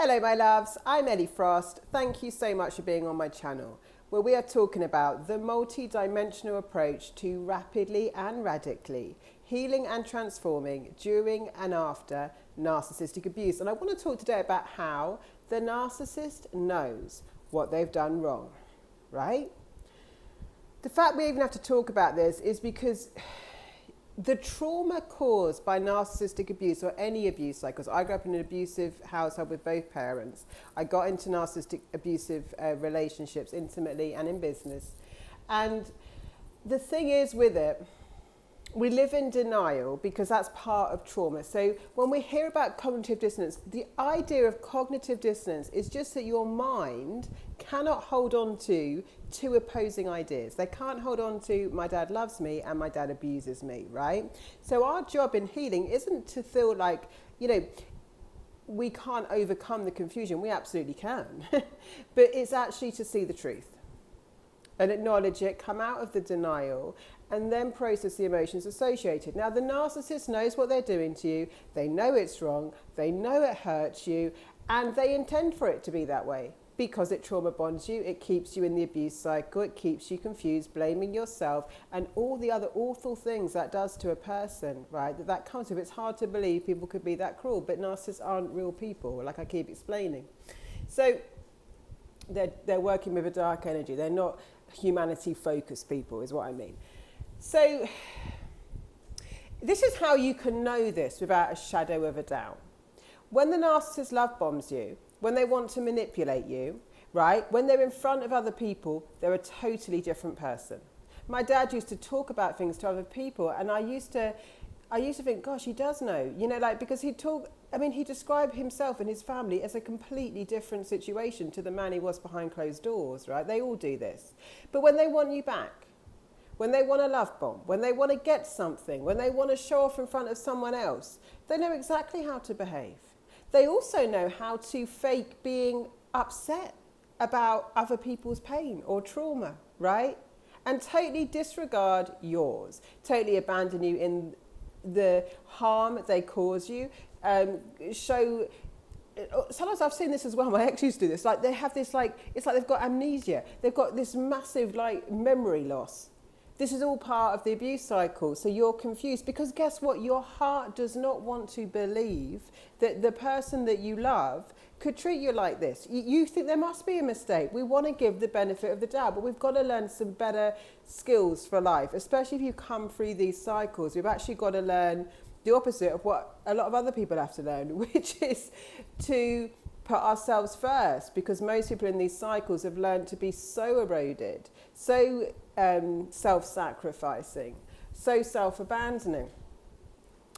Hello my loves, I'm Ellie Frost. Thank you so much for being on my channel, where we are talking about the multi-dimensional approach to rapidly and radically healing and transforming during and after narcissistic abuse. And I want to talk today about how the narcissist knows what they've done wrong, right? The fact we even have to talk about this is because the trauma caused by narcissistic abuse or any abuse, like, because I grew up in an abusive household with both parents. I got into narcissistic abusive relationships intimately and in business. And the thing is with it, we live in denial because that's part of trauma. So when we hear about cognitive dissonance, the idea of cognitive dissonance is just that your mind cannot hold on to two opposing ideas. They can't hold on to my dad loves me and my dad abuses me, right? So our job in healing isn't to feel like, we can't overcome the confusion. We absolutely can. But it's actually to see the truth and acknowledge it, come out of the denial, and then process the emotions associated. Now, the narcissist knows what they're doing to you. They know it's wrong. They know it hurts you, and they intend for it to be that way because it trauma bonds you. It keeps you in the abuse cycle. It keeps you confused, blaming yourself, and all the other awful things that does to a person, right? That comes with. It's hard to believe people could be that cruel, but narcissists aren't real people, like I keep explaining. So they're working with a dark energy. They're not humanity-focused people, is what I mean. So this is how you can know this without a shadow of a doubt. When the narcissist love bombs you, when they want to manipulate you, right? When they're in front of other people, they're a totally different person. My dad used to talk about things to other people, and I used to think, gosh, he does know, because he described himself and his family as a completely different situation to the man he was behind closed doors, right? They all do this. But when they want you back, when they want a love bomb, when they want to get something, when they want to show off in front of someone else, they know exactly how to behave. They also know how to fake being upset about other people's pain or trauma, right? And totally disregard yours, totally abandon you in the harm they cause you. Sometimes I've seen this as well. My ex used to do this. Like they have this, it's like they've got amnesia. They've got this massive memory loss. This is all part of the abuse cycle. So you're confused because guess what? Your heart does not want to believe that the person that you love could treat you like this. You think there must be a mistake. We want to give the benefit of the doubt, but we've got to learn some better skills for life, especially if you come through these cycles. We've actually got to learn the opposite of what a lot of other people have to learn, which is to put ourselves first, because most people in these cycles have learned to be so eroded, so self-sacrificing, so self-abandoning.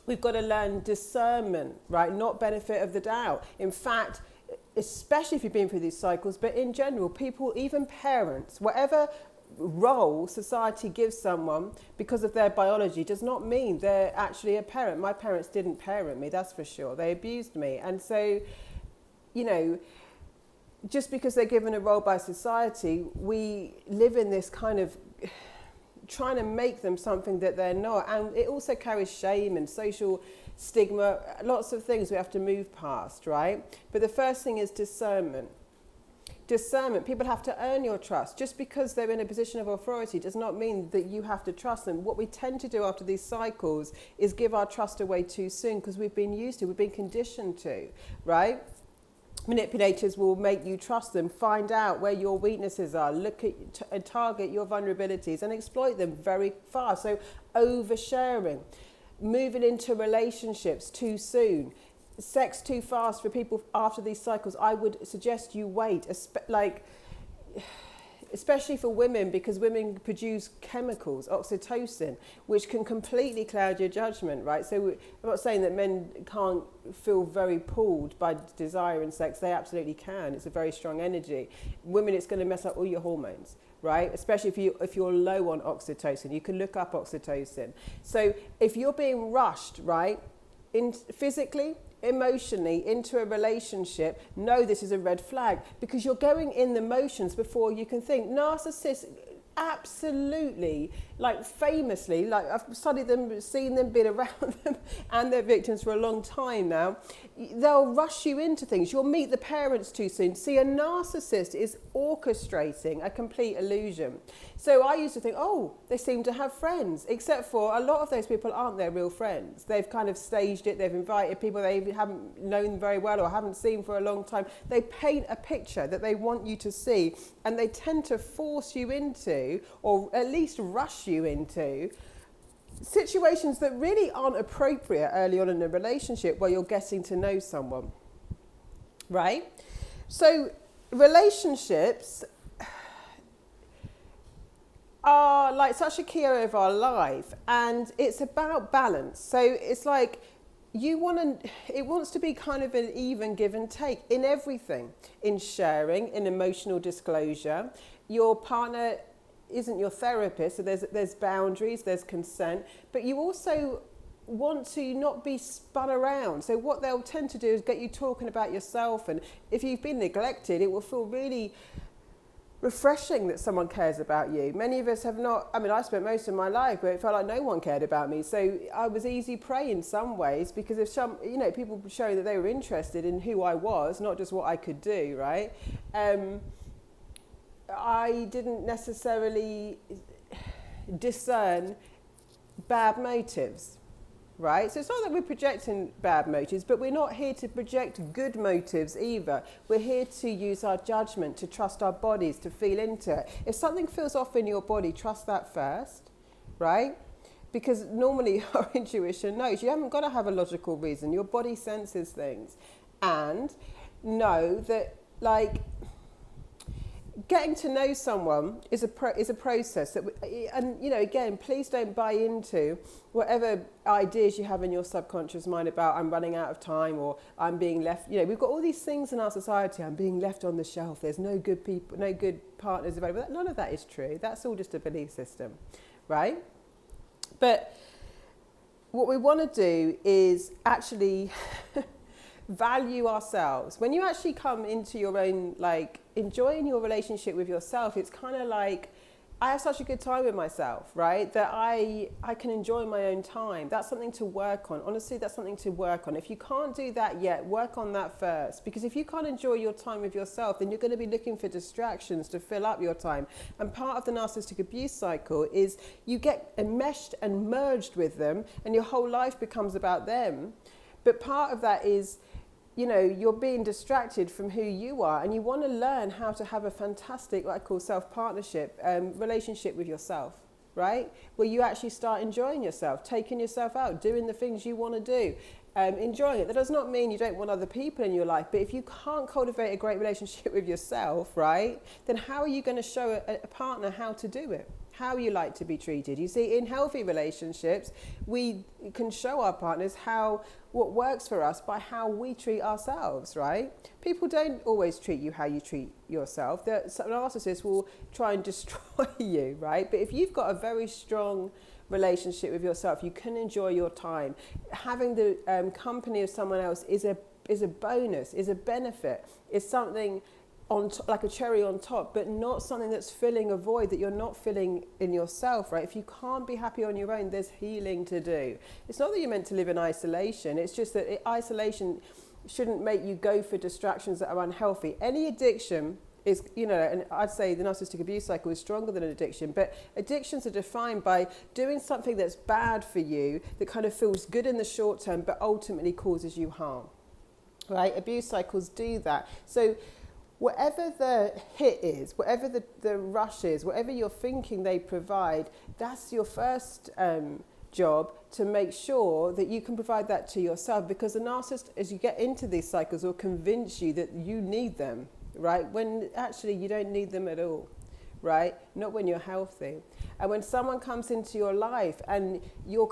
We've got to learn discernment, right? Not benefit of the doubt. In fact, especially if you've been through these cycles, but in general, people, even parents, whatever role society gives someone because of their biology does not mean they're actually a parent. My parents didn't parent me, that's for sure. They abused me. And so, just because they're given a role by society, we live in this kind of trying to make them something that they're not. And it also carries shame and social stigma, lots of things we have to move past, right? But the first thing is discernment. Discernment, people have to earn your trust. Just because they're in a position of authority does not mean that you have to trust them. What we tend to do after these cycles is give our trust away too soon because we've been conditioned to, right? Manipulators will make you trust them, find out where your weaknesses are, look at target your vulnerabilities and exploit them very fast. So oversharing, moving into relationships too soon, sex too fast for people after these cycles. I would suggest you wait, especially for women, because women produce chemicals, oxytocin, which can completely cloud your judgment, right? So I'm not saying that men can't feel very pulled by desire in sex. They absolutely can. It's a very strong energy. Women, it's going to mess up all your hormones, right? Especially if you're low on oxytocin. You can look up oxytocin. So if you're being rushed, right, physically, emotionally into a relationship, know this is a red flag because you're going in the motions before you can think. Narcissists absolutely, like famously, like I've studied them, seen them, been around them and their victims for a long time now. They'll rush you into things. You'll meet the parents too soon. See, a narcissist is orchestrating a complete illusion. So I used to think, oh, they seem to have friends, except for a lot of those people aren't their real friends. They've kind of staged it. They've invited people they haven't known very well or haven't seen for a long time. They paint a picture that they want you to see, and they tend to force you into, or at least rush you into, situations that really aren't appropriate early on in a relationship where you're getting to know someone, right? So relationships are like such a key area of our life, and it's about balance. So it's like it wants to be kind of an even give and take in everything, in sharing, in emotional disclosure. Your partner isn't your therapist, so there's boundaries, there's consent, but you also want to not be spun around. So what they'll tend to do is get you talking about yourself, and if you've been neglected, it will feel really refreshing that someone cares about you. Many of us have not, I mean, I spent most of my life where it felt like no one cared about me, so I was easy prey in some ways, because if people showing that they were interested in who I was, not just what I could do, right? I didn't necessarily discern bad motives, right? So it's not that we're projecting bad motives, but we're not here to project good motives either. We're here to use our judgment, to trust our bodies, to feel into it. If something feels off in your body, trust that first, right? Because normally our intuition knows. You haven't got to have a logical reason. Your body senses things. And know that, like, getting to know someone is a process that, and again, please don't buy into whatever ideas you have in your subconscious mind about I'm running out of time, or I'm being left. We've got all these things in our society. I'm being left on the shelf. There's no good people, no good partners available. None of that is true. That's all just a belief system, right? But what we want to do is actually value ourselves. When you actually come into your own, like, enjoying your relationship with yourself, it's kind of like, I have such a good time with myself, right? That I can enjoy my own time. That's something to work on. Honestly, that's something to work on. If you can't do that yet, work on that first. Because if you can't enjoy your time with yourself, then you're going to be looking for distractions to fill up your time. And part of the narcissistic abuse cycle is you get enmeshed and merged with them, and your whole life becomes about them. But part of that is, you're being distracted from who you are, and you want to learn how to have a fantastic, what I call self-partnership, relationship with yourself, right? Where you actually start enjoying yourself, taking yourself out, doing the things you want to do, enjoying it. That does not mean you don't want other people in your life, but if you can't cultivate a great relationship with yourself, right, then how are you going to show a partner how to do it? How you like to be treated. You see, in healthy relationships, we can show our partners what works for us by how we treat ourselves, right? People don't always treat you how you treat yourself. Narcissists will try and destroy you, right? But if you've got a very strong relationship with yourself, you can enjoy your time. Having the company of someone else is a bonus, is a benefit, is something like a cherry on top, but not something that's filling a void that you're not filling in yourself, right? If you can't be happy on your own, there's healing to do. It's not that you're meant to live in isolation. It's just that isolation shouldn't make you go for distractions that are unhealthy. Any addiction is, and I'd say the narcissistic abuse cycle is stronger than an addiction, but addictions are defined by doing something that's bad for you, that kind of feels good in the short term, but ultimately causes you harm, right? Abuse cycles do that. So whatever the hit is, whatever the rush is, whatever you're thinking they provide, that's your first job, to make sure that you can provide that to yourself. Because the narcissist, as you get into these cycles, will convince you that you need them, right? When actually you don't need them at all, right? Not when you're healthy. And when someone comes into your life and you're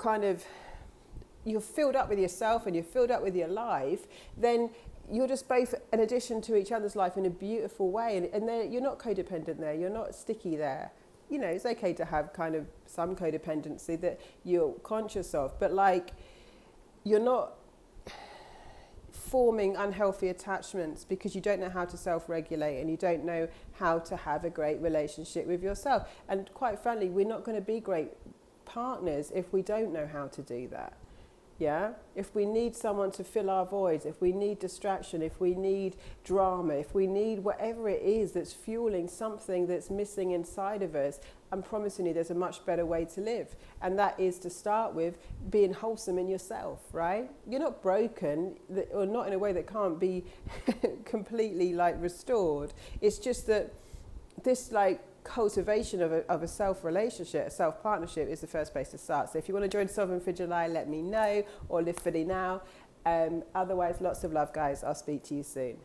filled up with yourself and you're filled up with your life, then you're just both an addition to each other's life in a beautiful way. And you're not codependent there. You're not sticky there. It's okay to have kind of some codependency that you're conscious of, but like, you're not forming unhealthy attachments because you don't know how to self-regulate and you don't know how to have a great relationship with yourself. And quite frankly, we're not going to be great partners if we don't know how to do that. Yeah, if we need someone to fill our voids, if we need distraction, if we need drama, if we need whatever it is that's fueling something that's missing inside of us, I'm promising you there's a much better way to live. And that is to start with being wholesome in yourself, right? You're not broken, or not in a way that can't be completely like restored. It's just that this like cultivation of a self-relationship, a self-partnership is the first place to start. So if you want to join Sovereign for July, let me know, or Live Fully Now. Otherwise, lots of love, guys. I'll speak to you soon.